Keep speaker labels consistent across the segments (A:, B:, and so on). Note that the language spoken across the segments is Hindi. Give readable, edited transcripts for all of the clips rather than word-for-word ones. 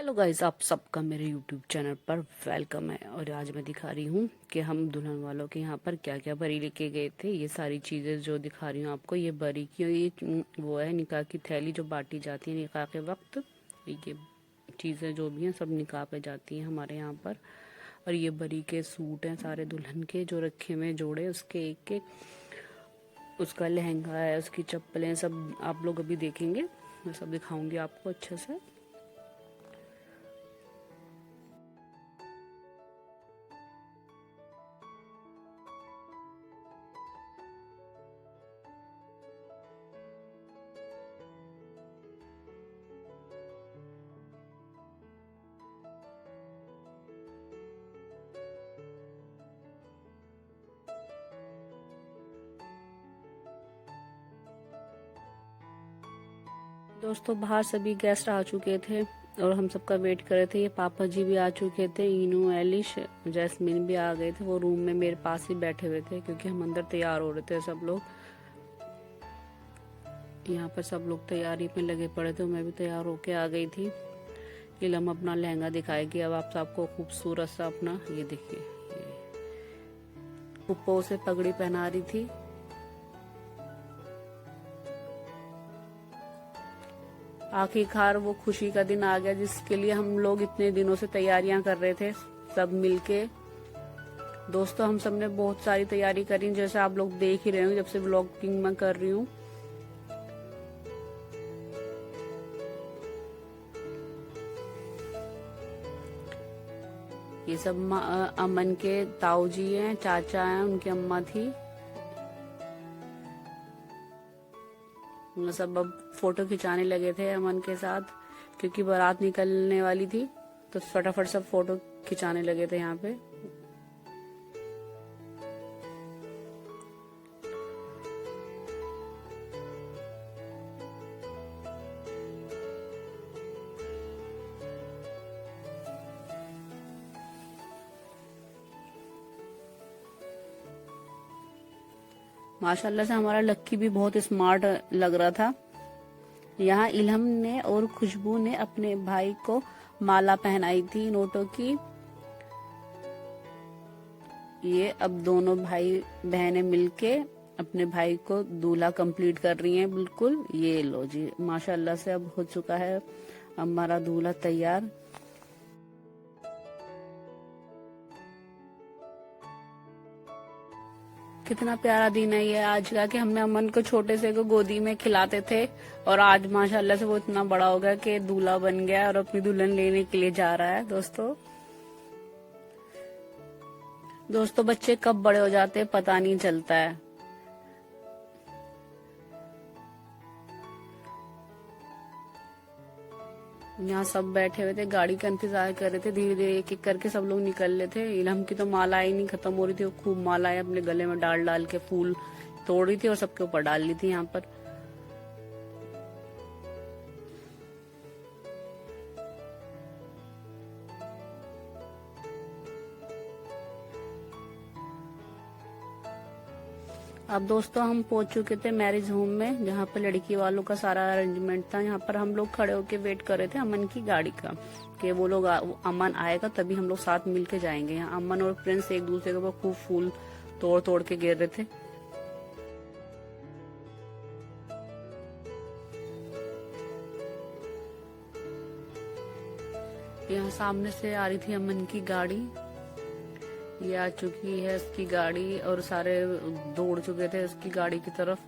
A: हेलो गाइस, आप सबका मेरे यूट्यूब चैनल पर वेलकम है। और आज मैं दिखा रही हूँ कि हम दुल्हन वालों के यहाँ पर क्या क्या बरी लेके गए थे। ये सारी चीज़ें जो दिखा रही हूँ आपको, ये बरी की ये वो है निकाह की थैली जो बांटी जाती है निकाह के वक्त। ये चीज़ें जो भी हैं सब निकाह पे जाती हैं हमारे यहाँ पर। और ये बरी के सूट हैं सारे दुल्हन के जो रखे हुए जोड़े, उसके एक एक उसका लहंगा है, उसकी चप्पलें, सब आप लोग अभी देखेंगे। मैं सब दिखाऊंगी आपको अच्छे से। दोस्तों, बाहर सभी गेस्ट आ चुके थे और हम सबका वेट कर रहे थे। ये पापा जी भी आ चुके थे, इनू, एलिश, जैस्मिन भी आ गए थे। वो रूम में मेरे पास ही बैठे हुए थे क्योंकि हम अंदर तैयार हो रहे थे सब लोग। यहाँ पर सब लोग तैयारी में लगे पड़े थे, मैं भी तैयार होके आ गई थी। इलम अपना लहंगा दिखाएगी अब आप सबको, खूबसूरत सा अपना। ये देखिए, पुप्पो से पगड़ी पहना रही थी। आखिरकार वो खुशी का दिन आ गया जिसके लिए हम लोग इतने दिनों से तैयारियां कर रहे थे सब मिलके। दोस्तों, हम सब ने बहुत सारी तैयारी करी, जैसे आप लोग देख ही रहे हो जब से व्लॉगिंग मैं कर रही हूँ। ये सब अमन के ताऊ जी हैं, चाचा हैं, उनकी अम्मा थी। सब अब फोटो खिंचाने लगे थे अमन के साथ क्योंकि बारात निकलने वाली थी, तो फटाफट सब फोटो खिंचाने लगे थे यहाँ पे। माशाल्लाह से हमारा लक्की भी बहुत स्मार्ट लग रहा था। यहाँ इल्हम ने और खुशबू ने अपने भाई को माला पहनाई थी नोटों की। ये अब दोनों भाई बहनें मिलके अपने भाई को दूल्हा कंप्लीट कर रही हैं बिल्कुल। ये लो जी, माशाल्लाह से अब हो चुका है हमारा दूल्हा तैयार। कितना प्यारा दिन है ये आज का कि हमने अमन को छोटे से को गोदी में खिलाते थे और आज माशाल्लाह से वो इतना बड़ा हो गया कि दूल्हा बन गया और अपनी दुल्हन लेने के लिए जा रहा है। दोस्तों बच्चे कब बड़े हो जाते हैं पता नहीं चलता है। यहाँ सब बैठे हुए थे, गाड़ी का इंतजार कर रहे थे। धीरे धीरे एक एक करके सब लोग निकल रहे थे। इलहम की तो माला ही नहीं खत्म हो रही थी, वो खूब मालाएं अपने गले में डाल डाल के फूल तोड़ रही थी और सबके ऊपर डाल ली थी यहाँ पर। अब दोस्तों हम पहुंच चुके थे मैरिज होम में, जहाँ पर लड़की वालों का सारा अरेंजमेंट था। यहाँ पर हम लोग खड़े होके वेट कर रहे थे अमन की गाड़ी का कि वो लोग अमन आएगा तभी हम लोग साथ मिलके जाएंगे। यहाँ अमन और प्रिंस एक दूसरे के ऊपर खूब फूल तोड़ तोड़ के गिर रहे थे। यहाँ सामने से आ रही थी अमन की गाड़ी, ये आ चुकी है इसकी गाड़ी और सारे दौड़ चुके थे इसकी गाड़ी की तरफ।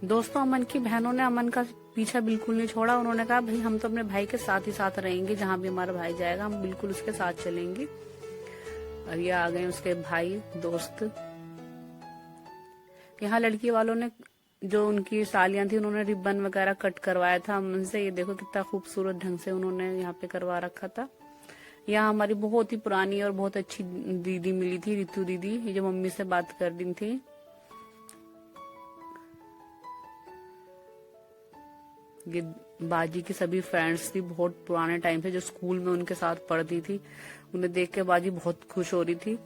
A: दोस्तों, अमन की बहनों ने अमन का पीछा बिल्कुल नहीं छोड़ा। उन्होंने कहा भाई हम तो अपने भाई के साथ ही साथ रहेंगे, जहां भी हमारा भाई जाएगा हम बिल्कुल उसके साथ चलेंगे। और ये आ गए उसके भाई दोस्त। यहाँ लड़की वालों ने जो उनकी सालियां थी उन्होंने रिबन वगैरह कट करवाया था अमन से। ये देखो कितना खूबसूरत ढंग से उन्होंने यहाँ पे करवा रखा था। यहाँ हमारी बहुत ही पुरानी और बहुत अच्छी दीदी मिली थी, रितु दीदी, ये जो मम्मी से बात कर रही थी। ये बाजी की सभी फ्रेंड्स थी बहुत पुराने टाइम से, जो स्कूल में उनके साथ पढ़ती थी। उन्हें देख के बाजी बहुत खुश हो रही थी।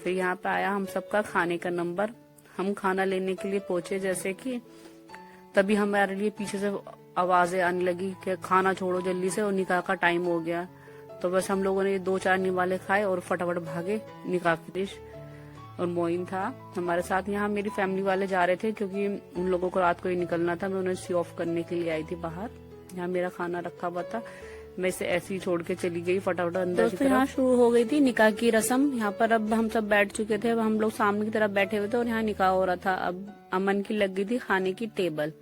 A: फिर यहाँ पे आया हम सबका खाने का नंबर। हम खाना लेने के लिए पहुंचे जैसे कि, तभी हमारे लिए पीछे से आवाजें आने लगी कि खाना छोड़ो जल्दी से और निकाह का टाइम हो गया। तो बस हम लोगों ने 2-4 निवाले खाए और फटाफट भागे निकाह की डिश। और मोइन था हमारे साथ। यहाँ मेरी फैमिली वाले जा रहे थे क्योंकि उन लोगों को रात को ही निकलना था। मैं उन्हें सी ऑफ करने के लिए आई थी बाहर। यहाँ मेरा खाना रखा हुआ था, मैं इसे ऐसे ही छोड़ के चली गई फटाफट अंदर की तरफ। यहाँ शुरू हो गई थी निकाह की रस्म। यहाँ पर अब हम सब बैठ चुके थे, अब हम लोग सामने की तरफ बैठे हुए थे और यहाँ निकाह हो रहा था। अब अमन की लग गई थी खाने की टेबल।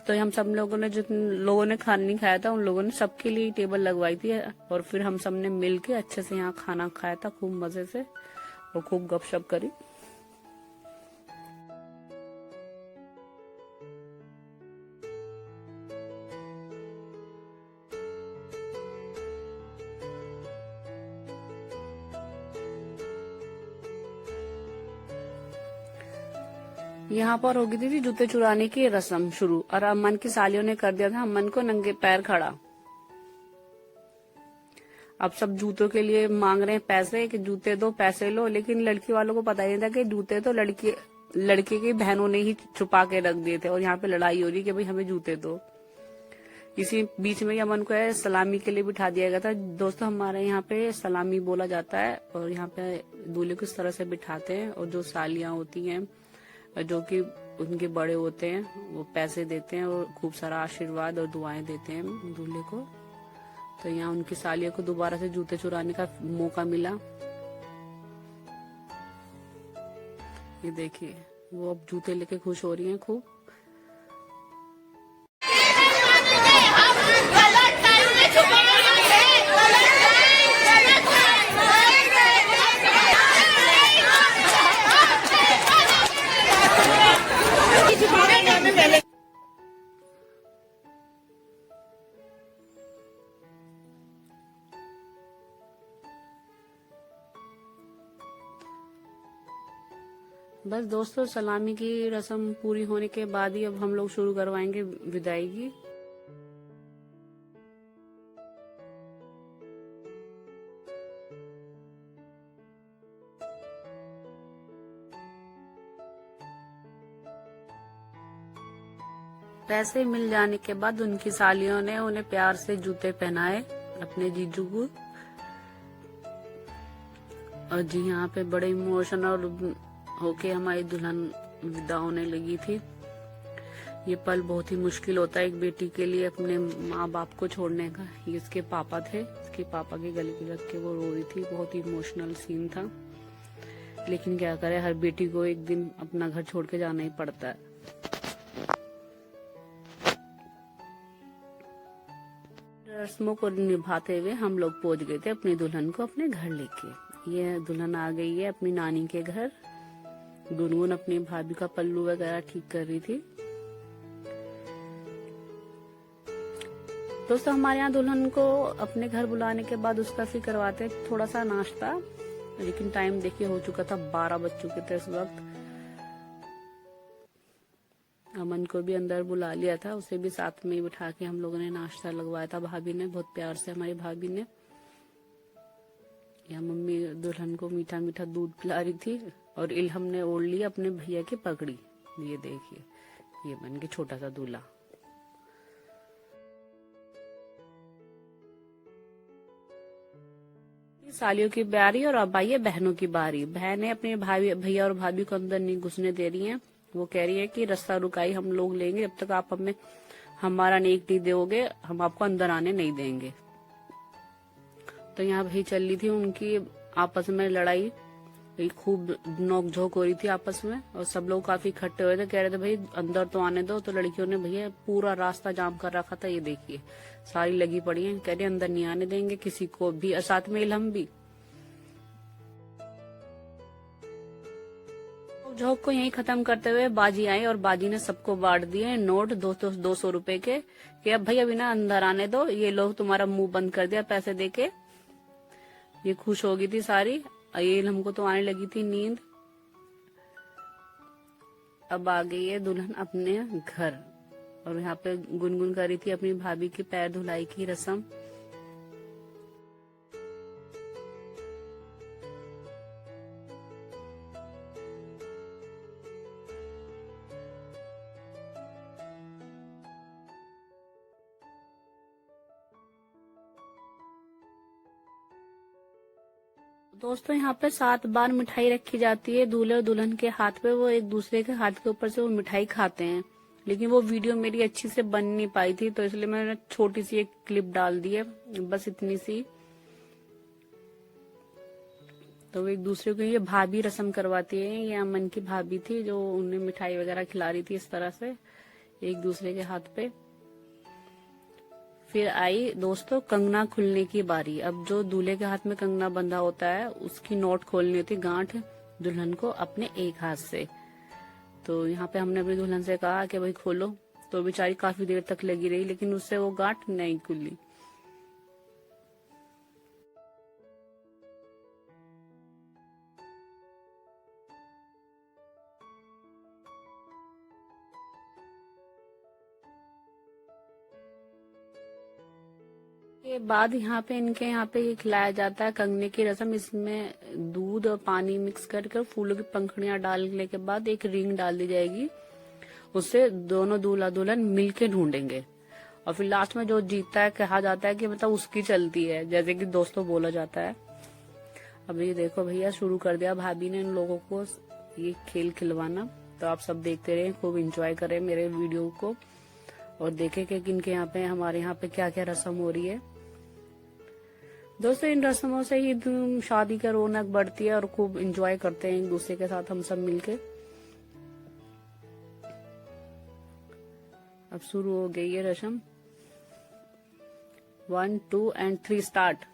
A: तो हम सब लोगों ने, जिन लोगों ने खाना नहीं खाया था उन लोगों ने सबके लिए टेबल लगवाई थी और फिर हम सब ने मिल के अच्छे से यहाँ खाना खाया था खूब मजे से और खूब गपशप करी। यहाँ पर हो गई थी जूते चुराने की रस्म शुरू और अमन की सालियों ने कर दिया था अमन को नंगे पैर खड़ा। अब सब जूतों के लिए मांग रहे हैं पैसे कि जूते दो, पैसे लो, लेकिन लड़की वालों को पता ही नहीं था कि जूते तो लड़के की बहनों ने ही छुपा के रख दिए थे और यहाँ पे लड़ाई हो रही कि भाई हमें जूते दो। इसी बीच में अमन को है सलामी के लिए बिठा दिया गया था। दोस्तों हमारे यहाँ पे सलामी बोला जाता है और यहाँ पे दूल्हे को इस तरह से बिठाते हैं और जो सालियां होती हैं जो कि उनके बड़े होते हैं वो पैसे देते हैं और खूब सारा आशीर्वाद और दुआएं देते हैं दूल्हे को। तो यहाँ उनकी सालियों को दोबारा से जूते चुराने का मौका मिला। ये देखिए वो अब जूते लेके खुश हो रही हैं खूब। बस दोस्तों सलामी की रस्म पूरी होने के बाद ही अब हम लोग शुरू करवाएंगे विदाई की। पैसे मिल जाने के बाद उनकी सालियों ने उन्हें प्यार से जूते पहनाए अपने जीजू को। और जी यहाँ पे बड़े इमोशनल होके हमारी दुल्हन विदा होने लगी थी। ये पल बहुत ही मुश्किल होता है एक बेटी के लिए अपने माँ बाप को छोड़ने का। ये इसके पापा थे, इसके पापा के गले पे लग के वो रो रही थी। बहुत ही इमोशनल सीन था, लेकिन क्या करे हर बेटी को एक दिन अपना घर छोड़ के जाना ही पड़ता है। रस्मों को निभाते हुए हम लोग पहुंच गए थे अपनी दुल्हन को अपने घर लेके। ये दुल्हन आ गई है अपनी नानी के घर। गुनगुन अपनी भाभी का पल्लू वगैरह ठीक कर रही थी। दोस्तों हमारे यहाँ दुल्हन को अपने घर बुलाने के बाद उसका फिर करवाते थोड़ा सा नाश्ता, लेकिन टाइम देखिए हो चुका था 12 बज चुके थे इस वक्त। अमन को भी अंदर बुला लिया था, उसे भी साथ में ही बिठा के हम लोगों ने नाश्ता लगवाया था। भाभी ने बहुत प्यार से, हमारी भाभी ने, या मम्मी दुल्हन को मीठा मीठा दूध पिला रही थी और इल्हम ने ओढ़ ली अपने भैया की पगड़ी। ये देखिए ये बन के छोटा सा दूल्हा। सालियों की बारी और अब आई है बहनों की बारी। बहनें अपने भाई भैया और भाभी को अंदर नहीं घुसने दे रही हैं। वो कह रही है कि रास्ता रुकाई हम लोग लेंगे, जब तक आप हमें हमारा नेक नहीं दोगे हम आपको अंदर आने नहीं देंगे। तो यहाँ भाई चल रही थी उनकी आपस में लड़ाई, खूब नोकझोंक हो रही थी आपस में और सब लोग काफी इकट्ठे हुए थे। कह रहे थे भाई अंदर तो आने दो, तो लड़कियों ने भैया पूरा रास्ता जाम कर रखा था। ये देखिए सारी लगी पड़ी हैं, कह रहे अंदर नहीं आने देंगे किसी को भी, और साथ में इल्हम भी। झोंक को यही खत्म करते हुए बाजी आई और बाजी ने सबको बांट दिए नोट 200 रुपए के कि अब भाई अभी ना अंदर आने दो, ये लोग तुम्हारा मुंह बंद कर दिया पैसे देके। ये खुश हो गई थी सारी। ये हमको तो आने लगी थी नींद। अब आ गई है दुल्हन अपने घर और यहाँ पे गुनगुन कर रही थी अपनी भाभी की पैर धुलाई की रस्म। दोस्तों यहाँ पे 7 बार मिठाई रखी जाती है दूल्हे और दुल्हन के हाथ पे, वो एक दूसरे के हाथ के ऊपर से वो मिठाई खाते हैं। लेकिन वो वीडियो मेरी अच्छी से बन नहीं पाई थी, तो इसलिए मैंने छोटी सी एक क्लिप डाल दी है, बस इतनी सी। तो वो एक दूसरे को ये भाभी रस्म करवाती है, ये अमन की भाभी थी जो उन्हें मिठाई वगैरह खिला रही थी इस तरह से एक दूसरे के हाथ पे। फिर आई दोस्तों कंगना खुलने की बारी। अब जो दूल्हे के हाथ में कंगना बंधा होता है उसकी नोट खोलनी होती, गांठ दुल्हन को अपने एक हाथ से। तो यहाँ पे हमने अपनी दुल्हन से कहा कि भाई खोलो, तो बेचारी काफी देर तक लगी रही, लेकिन उससे वो गांठ नहीं खुली। के बाद यहाँ पे इनके यहाँ पे ये खिलाया जाता है कंगने की रस्म। इसमें दूध और पानी मिक्स करके फूलों की पंखुड़ियां डालने के बाद एक रिंग डाल दी जाएगी, उससे दोनों दूल्हा दुल्हन मिलके ढूंढेंगे, और फिर लास्ट में जो जीतता है कहा जाता है कि मतलब उसकी चलती है, जैसे कि दोस्तों बोला जाता है। अब ये देखो भैया शुरू कर दिया भाभी ने इन लोगों को ये खेल खिलवाना। तो आप सब देखते रहे, खूब एंजॉय करें मेरे वीडियो को और देखें कि किनके यहाँ पे हमारे यहाँ पे क्या क्या रस्म हो रही है। दोस्तों इन रस्मों से ही शादी का रौनक बढ़ती है और खूब एंजॉय करते हैं एक दूसरे के साथ हम सब मिलके। अब शुरू हो गई है रस्म। 1 2 and 3 स्टार्ट।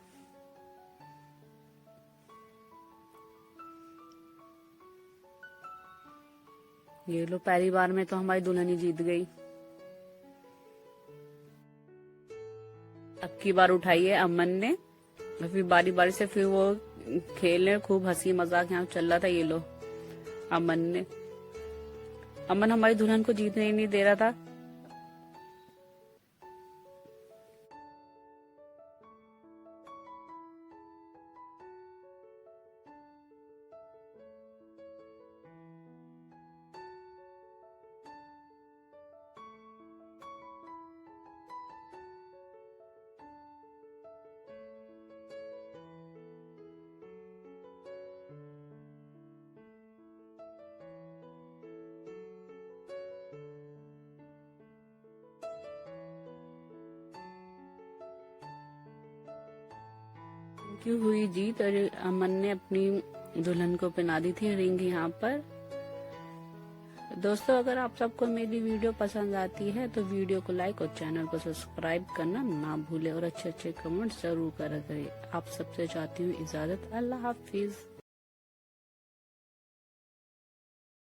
A: ये लो पहली बार में तो हमारी दुल्हन ही जीत गई। अब की बार उठाई है अमन ने, फिर बारी बारी से फिर वो खेले, खूब हंसी मजाक यहाँ चल रहा था। ये लो अमन हमारी दुल्हन को जीतने ही नहीं दे रहा था। क्यों हुई जीत और अमन ने अपनी दुल्हन को पहना दी थी रिंग यहाँ पर। दोस्तों अगर आप सबको मेरी वीडियो पसंद आती है तो वीडियो को लाइक और चैनल को सब्सक्राइब करना ना भूले और अच्छे अच्छे कमेंट्स जरूर करा करें। आप सबसे चाहती हूँ इजाजत। अल्लाह हाफिज।